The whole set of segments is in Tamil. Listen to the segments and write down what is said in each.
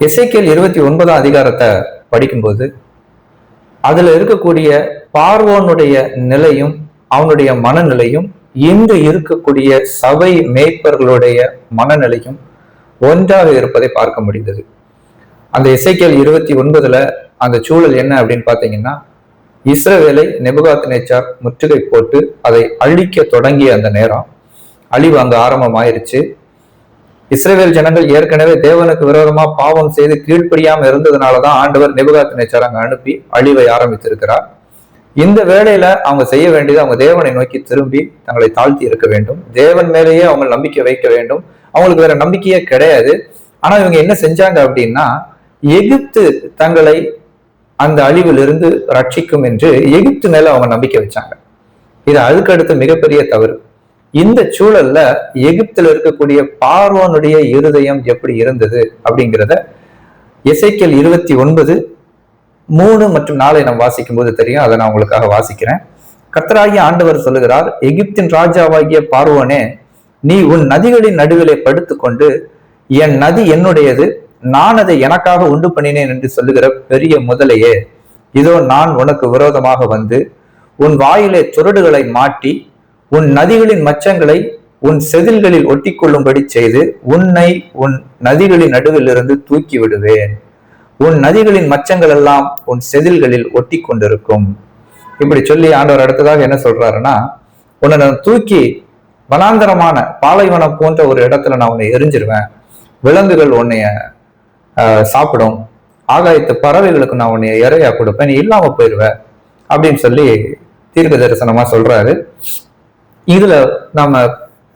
எசேக்கியேல் 29ஆம் அதிகாரத்தை படிக்கும்போது அதுல இருக்கக்கூடிய பார்வோனுடைய நிலையும் அவனுடைய மனநிலையும் இங்கு இருக்கக்கூடிய சபை மேய்ப்பர்களுடைய மனநிலையும் ஒன்றாக இருப்பதை பார்க்க முடிந்தது. அந்த எசேக்கியேல் 29ல அந்த சூழல் என்ன அப்படின்னு பாத்தீங்கன்னா, இஸ்ரவேலை நேபுகாத்நேச்சார் முற்றுகை போட்டு அதை அழிக்க தொடங்கிய அந்த நேரம், அழிவு அங்கு ஆரம்பமாயிருச்சு. இஸ்ரவேல் ஜனங்கள் ஏற்கனவே தேவனுக்கு விரோதமா பாவம் செய்து கீழ்ப்படியாம இருந்ததுனாலதான் ஆண்டவர் நேபுகாத்நேச்சார் அங்க அனுப்பி அழிவை ஆரம்பித்திருக்கிறார். இந்த வேளையில அவங்க செய்ய வேண்டியது, அவங்க தேவனை நோக்கி திரும்பி தங்களை தாழ்த்தி இருக்க வேண்டும். தேவன் மேலேயே அவங்க நம்பிக்கை வைக்க வேண்டும். அவங்களுக்கு வேற நம்பிக்கையே கிடையாது. ஆனா இவங்க என்ன செஞ்சாங்க அப்படின்னா, எகிப்து தங்களை அந்த அழிவிலிருந்து ரட்சிக்கும் என்று எகிப்து மேல அவங்க நம்பிக்கை வச்சாங்க. இது அதுக்கடுத்து மிகப்பெரிய தவறு. இந்த சூழல்ல எகிப்துல இருக்கக்கூடிய பார்வோனுடைய இருதயம் எப்படி இருந்தது அப்படிங்கிறத எசேக்கியேல் 29:3 மற்றும் 4 நாம் வாசிக்கும் போது தெரியும். அதை நான் உங்களுக்காக வாசிக்கிறேன். கர்த்தராகிய ஆண்டவர் சொல்லுகிறார், எகிப்தின் ராஜாவாகிய பார்வோனே, நீ உன் நதிகளின் நடுவிலே படுத்துக்கொண்டு, என் நதி என்னுடையது, நான் அதை எனக்காக உண்டு பண்ணினேன் என்று சொல்லுகிற பெரிய முதலையே, இதோ நான் உனக்கு விரோதமாக வந்து உன் வாயிலே சுருடுகளை மாட்டி உன் நதிகளின் மச்சங்களை உன் செதில்களில் ஒட்டி கொள்ளும்படி செய்து உன்னை உன் நதிகளின் நடுவில் இருந்து தூக்கி விடுவேன். உன் நதிகளின் மச்சங்கள் எல்லாம் உன் செதில்களில் ஒட்டி கொண்டிருக்கும். இப்படி சொல்லி ஆண்டவர் அடுத்ததாக என்ன சொல்றாருன்னா, உன்னை நான் தூக்கி வனாந்தரமான பாலைவனம் போன்ற ஒரு இடத்துல நான் உன்னை எரிஞ்சிருவேன். விலங்குகள் உன்னைய சாப்பிடும். ஆகாயத்து பறவைகளுக்கு நான் உன்னைய இறையா கொடுப்பேன். நீ இல்லாம போயிடுவ அப்படின்னு சொல்லி தீர்க்க தரிசனமா சொல்றாரு. இதுல நாம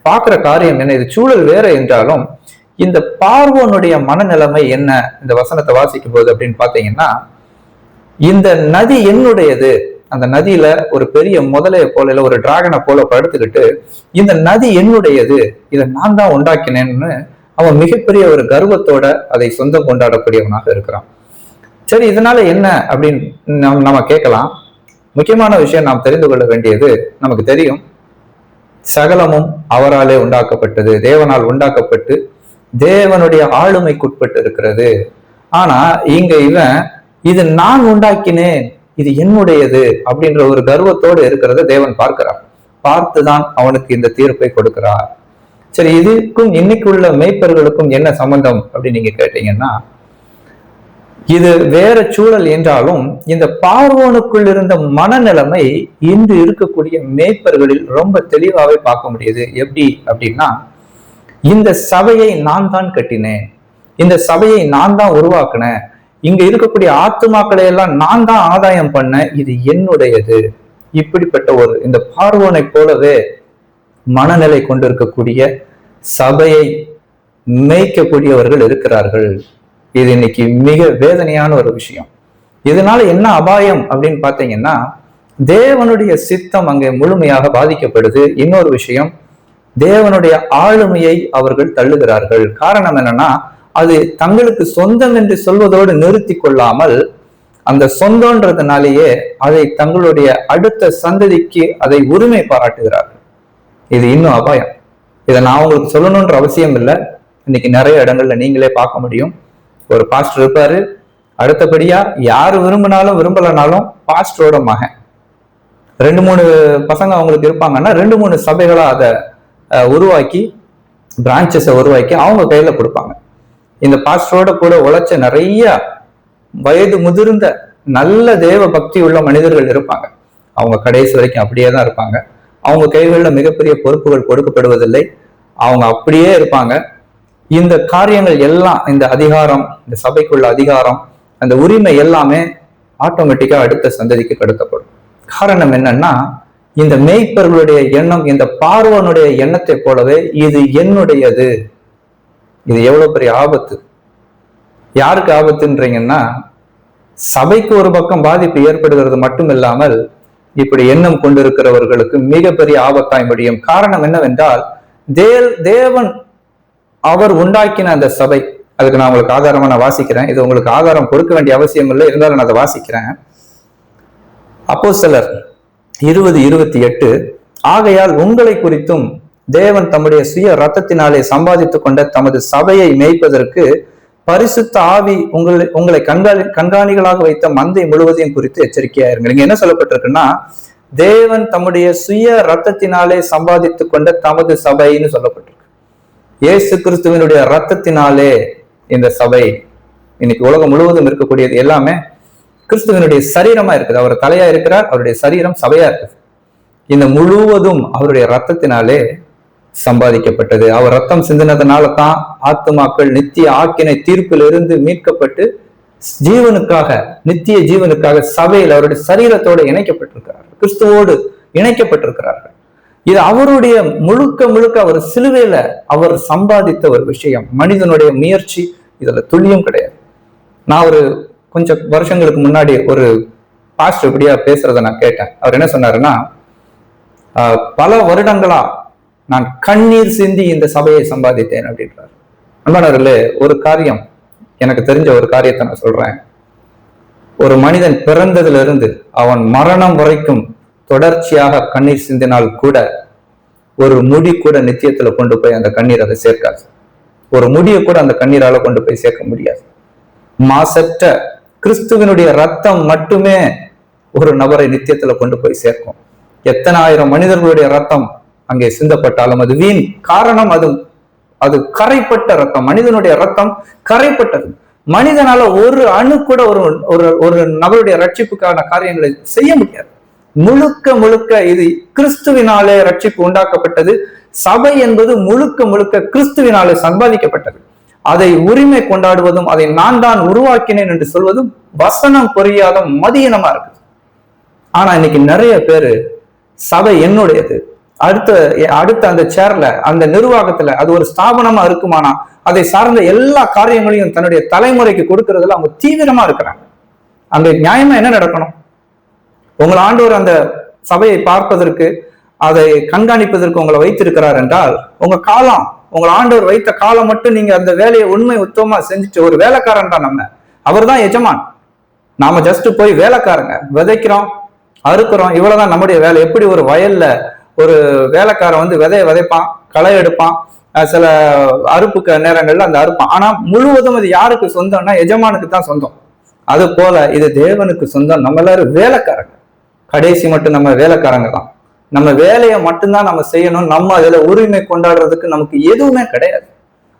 பாக்குற காரியம் என்ன, இது சூழல் வேற என்றாலும் இந்த பார்வோனுடைய மனநிலைமை என்ன இந்த வசனத்தை வாசிக்கும் போது அப்படின்னு பாத்தீங்கன்னா, இந்த நதி என்னுடையது, அந்த நதியில ஒரு பெரிய முதலைய போல இல்ல ஒரு டிராகனை போல படுத்துக்கிட்டு இந்த நதி என்னுடையது, இதை நான் தான் உண்டாக்கினேன்னு அவன் மிகப்பெரிய ஒரு கர்வத்தோட அதை சொந்தம் கொண்டாடக்கூடியவனாக இருக்கிறான். சரி, இதனால என்ன அப்படின்னு நம்ம கேட்கலாம். முக்கியமான விஷயம் நாம் தெரிந்து கொள்ள வேண்டியது, நமக்கு தெரியும் சகலமும் அவராலே உண்டாக்கப்பட்டது, தேவனால் உண்டாக்கப்பட்டு தேவனுடைய ஆளுமைக்குட்பட்டு இருக்கிறது. ஆனா இங்க இவன் இது நான் உண்டாக்கினேன், இது என்னுடையது அப்படின்ற ஒரு கர்வத்தோடு இருக்கிறத தேவன் பார்க்கிறார். பார்த்துதான் அவனுக்கு இந்த தீர்ப்பை கொடுக்கிறார். சரி, இதுக்கும் இன்னைக்குள்ள மேய்ப்பர்களுக்கும் என்ன சம்பந்தம் அப்படின்னு நீங்க கேட்டீங்கன்னா, இது வேற சூழல் என்றாலும் இந்த பார்வோனுக்குள் இருந்த மனநிலைமை இன்று இருக்கக்கூடிய மேய்ப்பர்களில் ரொம்ப தெளிவாகவே பார்க்க முடியுது. எப்படி அப்படின்னா, இந்த சபையை நான் தான் கட்டினேன், இந்த சபையை நான் தான் உருவாக்குனேன், இங்க இருக்கக்கூடிய ஆத்துமாக்களை எல்லாம் நான் தான் ஆதாயம் பண்ணேன், இது என்னுடையது. இப்படிப்பட்ட ஒரு இந்த பார்வோனை போலவே மனநிலை கொண்டிருக்கக்கூடிய சபையை மேய்க்கக்கூடியவர்கள் இருக்கிறார்கள். இது இன்னைக்கு மிக வேதனையான ஒரு விஷயம். இதனால என்ன அபாயம் அப்படின்னு பாத்தீங்கன்னா, தேவனுடைய சித்தம் அங்கே முழுமையாக பாதிக்கப்படுது. இன்னொரு விஷயம், தேவனுடைய ஆளுமையை அவர்கள் தள்ளுகிறார்கள். காரணம் என்னன்னா, அது தங்களுக்கு சொந்தம் என்று சொல்வதோடு நிறுத்தி கொள்ளாமல் அந்த சொந்தன்றதுனாலேயே அதை தங்களுடைய அடுத்த சந்ததிக்கு அதை உரிமை பாராட்டுகிறார்கள். இது இன்னும் அபாயம். இதை நான் உங்களுக்கு சொல்லணுன்ற அவசியம் இல்லை. இன்னைக்கு நிறைய இடங்கள்ல நீங்களே பார்க்க முடியும். ஒரு பாஸ்டர் இருப்பாரு, அடுத்தபடியா யாரு விரும்பினாலும் விரும்பலனாலும் பாஸ்டரோட மகன், 2-3 பசங்க அவங்களுக்கு இருப்பாங்கன்னா 2-3 சபைகளா அதை உருவாக்கி பிரான்ச்சஸை உருவாக்கி அவங்க கையில கொடுப்பாங்க. இந்த பாஸ்டரோட கூட உழைச்ச நிறைய வயது முதிர்ந்த நல்ல தேவ பக்தி உள்ள மனிதர்கள் இருப்பாங்க. அவங்க கடைசி வரைக்கும் அப்படியே தான் இருப்பாங்க. அவங்க கைகளில் மிகப்பெரிய பொறுப்புகள் கொடுக்கப்படுவதில்லை. அவங்க அப்படியே இருப்பாங்க. இந்த காரியங்கள் எல்லாம், இந்த அதிகாரம், இந்த சபைக்குள்ள அதிகாரம், அந்த உரிமை எல்லாமே ஆட்டோமேட்டிக்கா அடுத்த சந்ததிக்கு கடத்தப்படும். காரணம் என்னன்னா, இந்த மேய்ப்பர்களுடைய எண்ணம் இந்த பார்வோனுடைய எண்ணத்தை போலவே இது என்னுடையது. இது எவ்வளவு பெரிய ஆபத்து. யாருக்கு ஆபத்துன்றீங்கன்னா, சபைக்கு ஒரு பக்கம் பாதிப்பு ஏற்படுகிறது மட்டும் இல்லாமல் இப்படி எண்ணம் கொண்டிருக்கிறவர்களுக்கு மிகப்பெரிய ஆபத்தாய் முடியும். காரணம் என்னவென்றால், தேவன் அவர் உண்டாக்கின அந்த சபை, அதுக்கு நான் உங்களுக்கு ஆதாரமா நான் வாசிக்கிறேன். இது உங்களுக்கு ஆதாரம் கொடுக்க வேண்டிய அவசியம் இல்லை, இருந்தாலும் நான் அதை வாசிக்கிறேன். அப்போஸ்தலர் 20:28, ஆகையால் உங்களை குறித்தும் தேவன் தம்முடைய சுய ரத்தத்தினாலே சம்பாதித்துக் கொண்ட தமது சபையை மேய்ப்பதற்கு பரிசுத்த ஆவி உங்களை கண்காணிகளாக வைத்த மந்தை முழுவதையும் குறித்து எச்சரிக்கையா இருங்க. இங்க என்ன சொல்லப்பட்டிருக்குன்னா, தேவன் தம்முடைய சுய ரத்தத்தினாலே சம்பாதித்து கொண்ட தமது சபைன்னு சொல்லப்பட்டிருக்கு. இயேசு கிறிஸ்துவனுடைய ரத்தத்தினாலே இந்த சபை, இன்னைக்கு உலகம் முழுவதும் இருக்கக்கூடியது எல்லாமே கிறிஸ்துவனுடைய சரீரமா இருக்குது. அவர் தலையா இருக்கிறார், அவருடைய சரீரம் சபையா இருக்குது. இந்த முழுவதும் அவருடைய ரத்தத்தினாலே சம்பாதிக்கப்பட்டது. அவர் ரத்தம் சிந்தினதுனால தான் ஆத்துமாக்கள் நித்திய ஆக்கினை தீர்ப்பிலிருந்து மீட்கப்பட்டு ஜீவனுக்காக, நித்திய ஜீவனுக்காக சபையில் அவருடைய சரீரத்தோடு இணைக்கப்பட்டிருக்கிறார்கள், கிறிஸ்துவோடு இணைக்கப்பட்டிருக்கிறார்கள். இது அவருடைய முழுக்க அவர் சிலுவையில அவர் சம்பாதித்த ஒரு விஷயம். மனிதனுடைய முயற்சி இதுல துல்லியம் கிடையாது. நான் ஒரு கொஞ்சம் வருஷங்களுக்கு முன்னாடி ஒரு பாஸ்டர் இப்படியா பேசுறத நான் கேட்டேன். அவர் என்ன சொன்னாருன்னா, பல வருடங்களா நான் கண்ணீர் சிந்தி இந்த சபையை சம்பாதித்தேன் அப்படின்றார். அன்பானவர்களே, ஒரு காரியம், எனக்கு தெரிஞ்ச ஒரு காரியத்தை நான் சொல்றேன். ஒரு மனிதன் பிறந்ததுல இருந்து அவன் மரணம் வரைக்கும் தொடர்ச்சியாக கண்ணீர் சிந்தினால் கூட ஒரு முடி கூட நித்தியத்துல கொண்டு போய் அந்த கண்ணீர் அதை சேர்க்காது. ஒரு முடியை கூட அந்த கண்ணீரால கொண்டு போய் சேர்க்க முடியாது. மாசற்ற கிறிஸ்துவனுடைய ரத்தம் மட்டுமே ஒரு நபரை நித்தியத்துல கொண்டு போய் சேர்க்கும். எத்தனை ஆயிரம் மனிதர்களுடைய ரத்தம் அங்கே சிந்தப்பட்டாலும் அது வீண். காரணம் அது கரைப்பட்ட ரத்தம். மனிதனுடைய ரத்தம் கரைப்பட்டது. மனிதனால ஒரு அணு கூட ஒரு நபருடைய ரட்சிப்புக்கான காரியங்களை செய்ய முடியாது. முழுக்க இது கிறிஸ்துவினாலே ரட்சிப்பு உண்டாக்கப்பட்டது. சபை என்பது முழுக்க கிறிஸ்துவினாலே சம்பாதிக்கப்பட்டது. அதை உரிமை கொண்டாடுவதும் அதை நான் தான் உருவாக்கினேன் என்று சொல்வதும் வசனம் புரியாத மதியனமா இருக்குது. ஆனா இன்னைக்கு நிறைய பேரு சபை என்னுடையது, அடுத்த அந்த சேர்ல, அந்த நிர்வாகத்துல அது ஒரு ஸ்தாபனமா இருக்குமானா அதை சார்ந்த எல்லா காரியங்களையும் தன்னுடைய தலைமுறைக்கு கொடுக்கறதுல அவங்க தீவிரமா இருக்கிறாங்க. அங்க நியாயமா என்ன நடக்கணும்? உங்கள் ஆண்டவர் அந்த சபையை பார்ப்பதற்கு, அதை கண்காணிப்பதற்கு உங்களை வைத்திருக்கிறார் என்றால், உங்கள் ஆண்டவர் வைத்த காலம் மட்டும் நீங்க அந்த வேலையை உண்மை உத்தமமா செஞ்சுட்டு, ஒரு வேலைக்காரன் தான் நம்ம, அவர் தான் எஜமான், நாம ஜஸ்ட் போய் வேலைக்காரங்க, விதைக்கிறோம் அறுக்கிறோம், இவ்வளவுதான் நம்முடைய வேலை. எப்படி ஒரு வயல்ல ஒரு வேலைக்காரன் விதைப்பான், களை எடுப்பான், சில அறுப்புக்கு நேரங்கள்ல அந்த அறுப்பான். ஆனா முழுவதும் அது யாருக்கு சொந்தம்னா எஜமானுக்கு தான் சொந்தம். அது போல இது தேவனுக்கு சொந்தம். நம்ம எல்லாரும் வேலைக்காரங்க, கடைசி மட்டும் நம்ம வேலைக்காரங்க தான். நம்ம வேலையை மட்டும்தான் நம்ம செய்யணும். நம்ம அதுல உரிமை கொண்டாடுறதுக்கு நமக்கு எதுவுமே கிடையாது.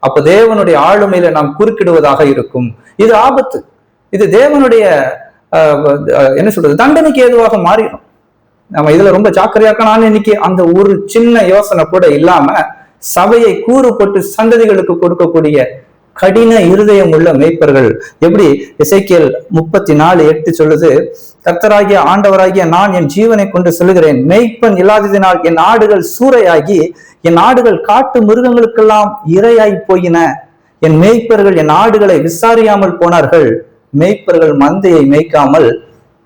அப்ப தேவனுடைய ஆளுமையில நாம் குறுக்கிடுவதாக இருக்கும். இது ஆபத்து. இது தேவனுடைய என்ன சொல்றது, தண்டனைக்கு ஏதுவாக மாறிடும். நம்ம இதுல ரொம்ப ஜாக்கிரதையா இருக்கணும். இன்னைக்கு அந்த ஒரு சின்ன யோசனை கூட இல்லாம சபையை கூறுபட்டு சந்ததிகளுக்கு கொடுக்கக்கூடிய கடின இருதயம் உள்ள மேய்ப்பர்கள். எப்படி எசேக்கியேல் 34:8 சொல்லுது, கர்த்தராகிய ஆண்டவராகிய நான் என் ஜீவனை கொண்டு சொல்லுகிறேன், மேய்ப்பன் இல்லாததினால் என் ஆடுகள் சூறையாகி என் ஆடுகள் காட்டு மிருகங்களுக்கெல்லாம் இரையாய் போயின. என் மேய்ப்பர்கள் என் ஆடுகளை விசாரியாமல் போனார்கள். மேய்ப்பர்கள் மந்தையை மேய்க்காமல்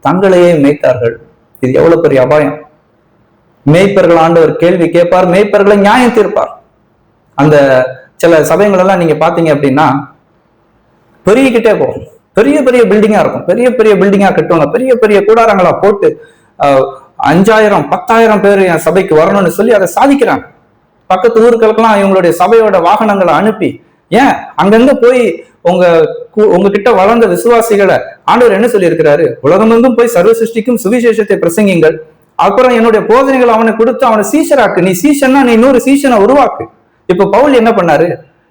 தங்களையே மேய்த்தார்கள். இது எவ்வளவு பெரிய அபாயம். மேய்ப்பர்கள் ஆண்டவர் கேள்வி கேட்பார், மேய்ப்பர்களை நியாயம் தீர்ப்பார். அந்த சில சபைகள் எல்லாம் நீங்க பாத்தீங்க அப்படின்னா பெருகிக்கிட்டே போகும். பெரிய பில்டிங்கா இருக்கும், பெரிய பில்டிங்கா கட்டுவாங்க, பெரிய கூடாரங்களா போட்டு 5000 10,000 பேர் என் சபைக்கு வரணும்னு சொல்லி அதை சாதிக்கிறாங்க. பக்கத்து ஊருக்களுக்கெல்லாம் இவங்களுடைய சபையோட வாகனங்களை அனுப்பி, ஏன் அங்கங்க போய் உங்ககிட்ட வளர்ந்த விசுவாசிகளை ஆண்டவர் என்ன சொல்லி இருக்கிறாரு, உலகமெங்கும் போய் சர்வ சிருஷ்டிக்கும் சுவிசேஷத்தை பிரசங்கிங்கள், அப்புறம் என்னுடைய போதனைகள் அவனுக்கு கொடுத்து அவனை சீஷராக்கு. நீ சீஷன்னா நீ இன்னொரு சீஷனை உருவாக்கு. இப்ப பவுல் என்ன பண்ணாரு,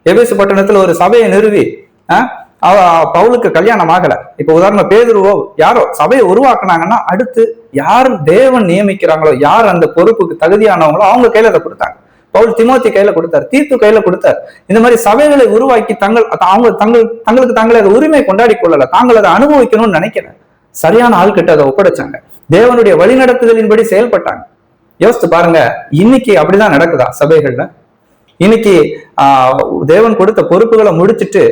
எபேசு பட்டணத்துல ஒரு சபையை நிறுவி, பவுலுக்கு கல்யாணம் ஆகல. இப்ப உதாரணம் பேதுருவோ யாரோ சபையை உருவாக்குனாங்கன்னா அடுத்து யார் தேவன் நியமிக்கிறாங்களோ, யார் அந்த பொறுப்புக்கு தகுதியானவங்களோ அவங்க கையில அதை கொடுத்தாங்க. பவுல் திமோத்தி கையில கொடுத்தார், தீத்து கையில கொடுத்தார். இந்த மாதிரி சபைகளை உருவாக்கி தங்களுக்கு தாங்களே அதை உரிமை கொண்டாடி கொள்ளல, தாங்கள் அதை அனுபவிக்கணும்னு நினைக்கிறேன். சரியான ஆள் கிட்ட அதை ஒப்படைச்சாங்க, தேவனுடைய வழிநடத்துதலின்படி செயல்பட்டாங்க. யோசித்து பாருங்க, இன்னைக்கு அப்படிதான் நடக்குதா சபைகள்ல? இன்னைக்கு தேவன் கொடுத்த பொறுப்புகளை முடிச்சுட்டு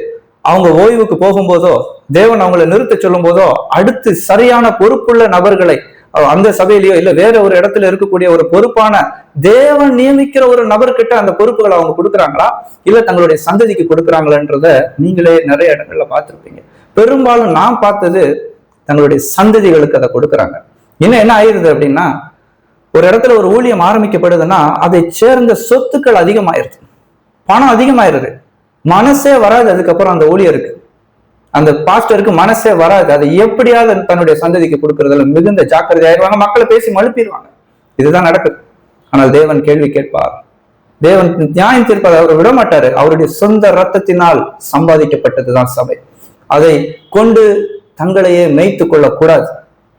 அவங்க ஓய்வுக்கு போகும்போதோ, தேவன் அவங்களை நிறுத்த சொல்லும் போதோ, அடுத்து சரியான பொறுப்புள்ள நபர்களை அந்த சபையிலயோ இல்ல வேற ஒரு இடத்துல இருக்கக்கூடிய ஒரு பொறுப்பான தேவன் நியமிக்கிற ஒரு நபர்கிட்ட அந்த பொறுப்புகளை அவங்க கொடுக்குறாங்களா, இல்ல தங்களுடைய சந்ததிக்கு கொடுக்குறாங்களன்றத நீங்களே நிறைய இடங்கள்ல பார்த்திருப்பீங்க. பெரும்பாலும் நான் பார்த்தது தங்களுடைய சந்ததிகளுக்கு அதை கொடுக்குறாங்க. இன்னும் என்ன ஆயிருது அப்படின்னா, ஒரு இடத்துல ஒரு ஊழியம் ஆரம்பிக்கப்படுதுன்னா அதை சேர்ந்த சொத்துக்கள் அதிகமாயிருது, பணம் அதிகமாயிருது, மனசே வராது அதுக்கப்புறம் அந்த ஊழியருக்கு. அந்த பாஸ்டருக்கு மனசே வராது. அதை எப்படியாவது தன்னுடைய சந்ததிக்கு கொடுக்கறதுல மிகுந்த ஜாக்கிரதையாயிருவாங்க. மக்களை பேசி மழுப்பிடுவாங்க. இதுதான் நடக்குது. ஆனால் தேவன் கேள்வி கேட்பார். தேவன் நியாயம் தீர்ப்பதை அவர் விட மாட்டாரு. அவருடைய சொந்த ரத்தத்தினால் சம்பாதிக்கப்பட்டதுதான் சபை. அதை கொண்டு தங்களையே மேய்த்து கொள்ளக்கூடாது.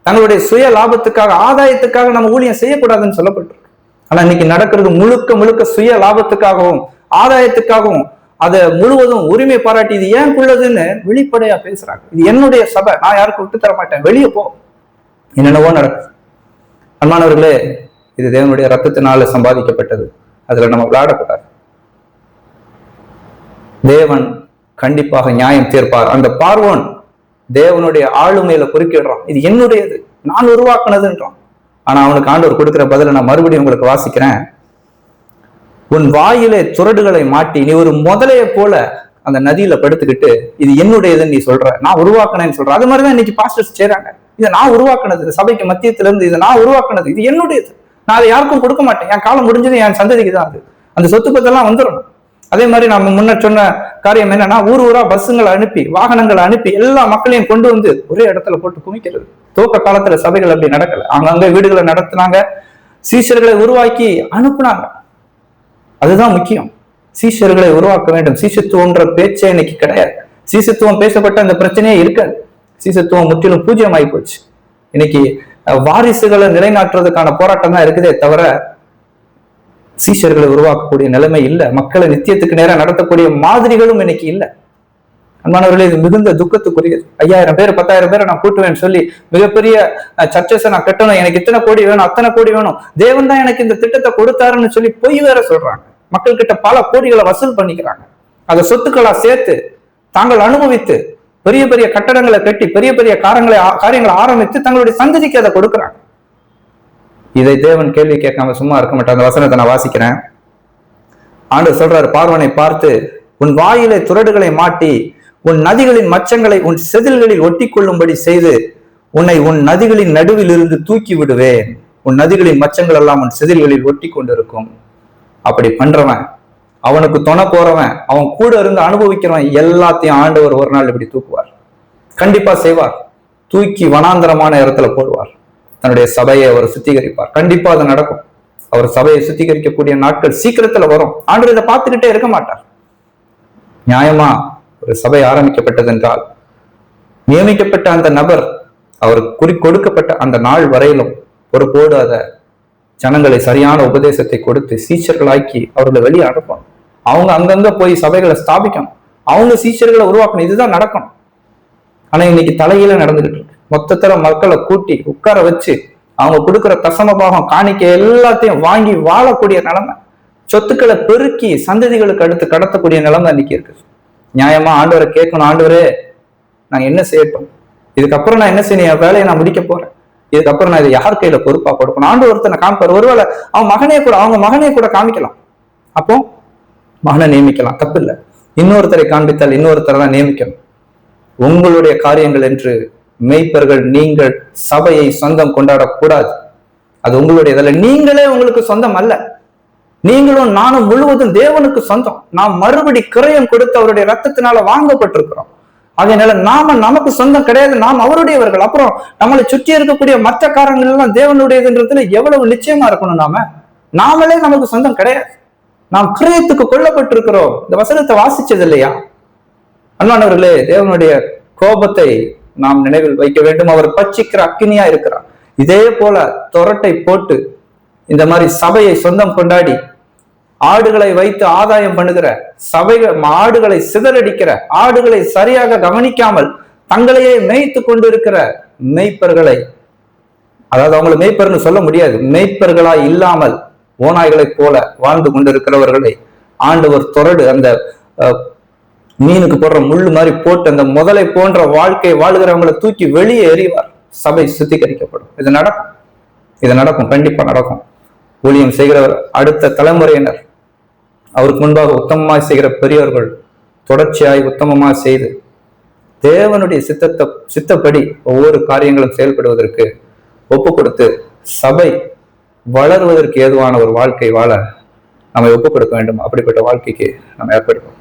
தங்களுடைய சுய லாபத்துக்காக, ஆதாயத்துக்காக நம்ம ஊழியம் செய்யக்கூடாதுன்னு சொல்லப்பட்டிருக்கு. ஆனா இன்னைக்கு நடக்கிறது முழுக்க முழுக்க சுய லாபத்துக்காகவும் ஆதாயத்துக்காகவும் அதை முழுவதும் உரிமை பாராட்டி இது ஏன்குள்ளதுன்னு வெளிப்படையா பேசுறாங்க. இது என்னுடைய சபை, நான் யாருக்கும் விட்டு தர மாட்டேன், வெளியே போ, என்னென்னவோ நடக்குது. அன்பானவர்களே, இது தேவனுடைய ரத்தத்தினால சம்பாதிக்கப்பட்டது. அதுல நம்ம விளையாடக்கூடாது. தேவன் கண்டிப்பாக நியாயம் தீர்ப்பார். அந்த பார்வோன் தேவனுடைய ஆளுமையில குறுக்கிடுறான். இது என்னுடையது, நான் உருவாக்குனதுன்றான். ஆனா அவனுக்கு ஆண்டவர் கொடுக்கிற பதில நான் மறுபடியும் உங்களுக்கு வாசிக்கிறேன். உன் வாயிலே துறடுகளை மாட்டி நீ ஒரு முதலைய போல அந்த நதியில படுத்துக்கிட்டு இது என்னுடையதுன்னு நீ சொல்ற, நான் உருவாக்கினேன்னு சொல்ற. அது மாதிரிதான் இன்னைக்கு பாஸ்டர்ஸ் செய்றாங்க. இதை நான் உருவாக்குனது, சபைக்கு மத்தியத்துல இருந்து இதை நான் உருவாக்குனது, இது என்னுடையது, நான் அதை யாருக்கும் கொடுக்க மாட்டேன், என் காலம் முடிஞ்சது என் சந்ததிக்கு தான் அது, அந்த சொத்து பத்தெல்லாம் வந்துடும். அதே மாதிரி நம்ம முன்ன சொன்ன காரியம் என்னன்னா, ஊர் ஊரா பஸ்ஸுங்களை அனுப்பி, வாகனங்களை அனுப்பி எல்லா மக்களையும் கொண்டு வந்து ஒரே இடத்துல போட்டு குமிக்கிறது. துவக்க காலத்துல சபைகள் அப்படி நடக்கல. அங்கங்க வீடுகளை நடத்தினாங்க, சீஷர்களை உருவாக்கி அனுப்புனாங்க. அதுதான் முக்கியம். சீஷர்களை உருவாக்க வேண்டும். சீசத்துவம்ன்ற பேச்சே இன்னைக்கு கிடையாது. சீசத்துவம் பேசப்பட்ட அந்த பிரச்சனையே இருக்காது. சீசத்துவம் முற்றிலும் பூஜ்யமாயி போச்சு. இன்னைக்கு வாரிசுகளை நிலைநாட்டுறதுக்கான போராட்டம் தான் இருக்குதே தவிர சீஷர்களை உருவாக்கக்கூடிய நிலைமை இல்லை. மக்களை நித்தியத்துக்கு நேரம் நடத்தக்கூடிய மாதிரிகளும் இன்னைக்கு இல்லை. அன்பானவர்களே, இது மிகுந்த துக்கத்துக்குரியது. 5000 பேர் 10,000 பேரை நான் கூட்டுவேன்னு சொல்லி மிகப்பெரிய சர்ச்சஸை நான் கட்டணும், எனக்கு இத்தனை கோடி வேணும், அத்தனை கோடி வேணும், தேவன் தான் எனக்கு இந்த திட்டத்தை கொடுத்தாருன்னு சொல்லி பொய் வேற சொல்றாங்க. மக்கள் கிட்ட பல கோடிகளை வசூல் பண்ணிக்கிறாங்க. அதை சொத்துக்களா சேர்த்து தாங்கள் அனுபவித்து பெரிய பெரிய கட்டடங்களை கட்டி பெரிய பெரிய காரியங்களை ஆரம்பித்து தங்களுடைய சந்ததிக்கு அதை கொடுக்குறாங்க. இதை தேவன் கேள்வி கேட்காம சும்மா இருக்க மாட்டார். அந்த வசனத்தை நான் வாசிக்கிறேன். ஆண்டவர் சொல்றாரு, பார்வனை பார்த்து, உன் வாயிலே துறடுகளை மாட்டி உன் நதிகளின் மச்சங்களை உன் செதில்களில் ஒட்டி கொள்ளும்படி செய்து உன்னை உன் நதிகளின் நடுவில் இருந்து தூக்கி விடுவேன். உன் நதிகளின் மச்சங்கள் எல்லாம் உன் செதில்களில் ஒட்டி கொண்டிருக்கும். அப்படி பண்றவன், அவனுக்கு துணை போறவன், அவன் கூட இருந்து அனுபவிக்கிறவன் எல்லாத்தையும் ஆண்டவர் ஒரு நாள் இப்படி தூக்குவார். கண்டிப்பா செய்வார். தூக்கி வனாந்தரமான இடத்துல போடுவார். தன்னுடைய சபையை அவர் சுத்திகரிப்பார். கண்டிப்பா அது நடக்கும். அவர் சபையை சுத்திகரிக்கக்கூடிய நாட்கள் சீக்கிரத்துல வரும். ஆண்டவர் இதை பார்த்துக்கிட்டே இருக்க மாட்டார். நியாயமா ஒரு சபை ஆரம்பிக்கப்பட்டது என்றால் நியமிக்கப்பட்ட அந்த நபர் அவர் கொடுக்கப்பட்ட அந்த நாள் வரையிலும் பொறுப்போடு அதை ஜனங்களை சரியான உபதேசத்தை கொடுத்து சீஷர்களாக்கி அவர்களை வெளியே அனுப்பணும். அவங்க அங்கங்க போய் சபைகளை ஸ்தாபிக்கணும். அவங்க சீஷர்களை உருவாக்கணும். இதுதான் நடக்கணும். ஆனா இன்னைக்கு தலையில நடந்துகிட்டு இருக்கு. மொத்தத்துல மக்களை கூட்டி உட்கார வச்சு அவங்க கொடுக்குற தசம பாகம் காணிக்க எல்லாத்தையும் வாங்கி வாழக்கூடிய நிலைமை, சொத்துக்களை பெருக்கி சந்ததிகளுக்கு அடுத்து கடத்தக்கூடிய நிலைமை இன்னைக்கு இருக்கு. நியாயமா ஆண்டவரை கேட்கணும், ஆண்டவரே நான் என்ன செய்யட்டும், இதுக்கப்புறம் நான் என்ன செய்யணும், என் வேலையை நான் முடிக்க போறேன், இதுக்கப்புறம் நான் இதை யார் கையில பொறுப்பா கொடுக்கணும். ஆண்டு ஒருத்தனை காமிப்பார். ஒருவேளை அவங்க மகனே கூட காமிக்கலாம். அப்போ மகனை நியமிக்கலாம், தப்பு இல்லை. இன்னொருத்தரை காண்பித்தால் இன்னொருத்தரை தான் நியமிக்கணும். உங்களுடைய காரியங்கள் என்று மேய்ப்பர்கள் நீங்கள் சபையை சொந்தம் கொண்டாடக்கூடாது. அது உங்களுடைய இதில் நீங்களே உங்களுக்கு சொந்தம் அல்ல. நீங்களும் நானும் முழுவதும் தேவனுக்கு சொந்தம். நாம் மறுபடி கிரயம் கொடுத்து அவருடைய ரத்தத்தினால வாங்கப்பட்டிருக்கிறோம். அதனால நமக்கு சொந்தம் கிடையாது, நாம் அவருடையவர்கள். அப்புறம் நம்மளை சுற்றி இருக்கக்கூடிய மற்ற காரணங்கள் எல்லாம் தேவனுடையதுன்றதுல எவ்வளவு நிச்சயமா இருக்கணும். நாமளே நமக்கு சொந்தம் கிடையாது. நாம் கிரயத்துக்கு கொல்லப்பட்டிருக்கிறோம். இந்த வசனத்தை வாசிச்சது இல்லையா? அன்பானவர்களே, தேவனுடைய கோபத்தை நாம் நினைவில் வைக்க வேண்டும். அவர் பட்சிக்கிற அக்கினியா இருக்கிறார். இதே போல தொரட்டை போட்டு இந்த மாதிரி சபையை சொந்தம் கொண்டாடி ஆடுகளை வைத்து ஆதாயம் பண்ணுகிற ஆடுகளை சிதறடிக்கிற, ஆடுகளை சரியாக கவனிக்காமல் தங்களையே மேய்த்து கொண்டிருக்கிற மேய்ப்பர்களை, அதாவது அவங்களை மேய்ப்பர்னு சொல்ல முடியாது, மேய்ப்பர்களா இல்லாமல் ஓநாய்களைப் போல வாழ்ந்து கொண்டிருக்கிறவர்களை ஆண்டவர் தொரடு, அந்த மீனுக்கு போடுற முள்ளு மாதிரி போட்டு அந்த முதலை போன்ற வாழ்க்கை வாழ்கிறவங்களை தூக்கி வெளியே எறிவார். சபை சுத்திகரிக்கப்படும். இது நடக்கும், கண்டிப்பா நடக்கும். ஊழியம் செய்கிறவர், அடுத்த தலைமுறையினர், அவருக்கு முன்பாக உத்தமமாய் செய்கிற பெரியவர்கள் தொடர்ச்சியாய் உத்தமமா செய்து தேவனுடைய சித்தப்படி ஒவ்வொரு காரியங்களும் செயல்படுவதற்கு ஒப்பு கொடுத்து சபை வளருவதற்கு ஏதுவான ஒரு வாழ்க்கை வாழ நம்மை ஒப்பு கொடுக்க வேண்டும். அப்படிப்பட்ட வாழ்க்கைக்கு நம்ம ஏற்படுத்தும்.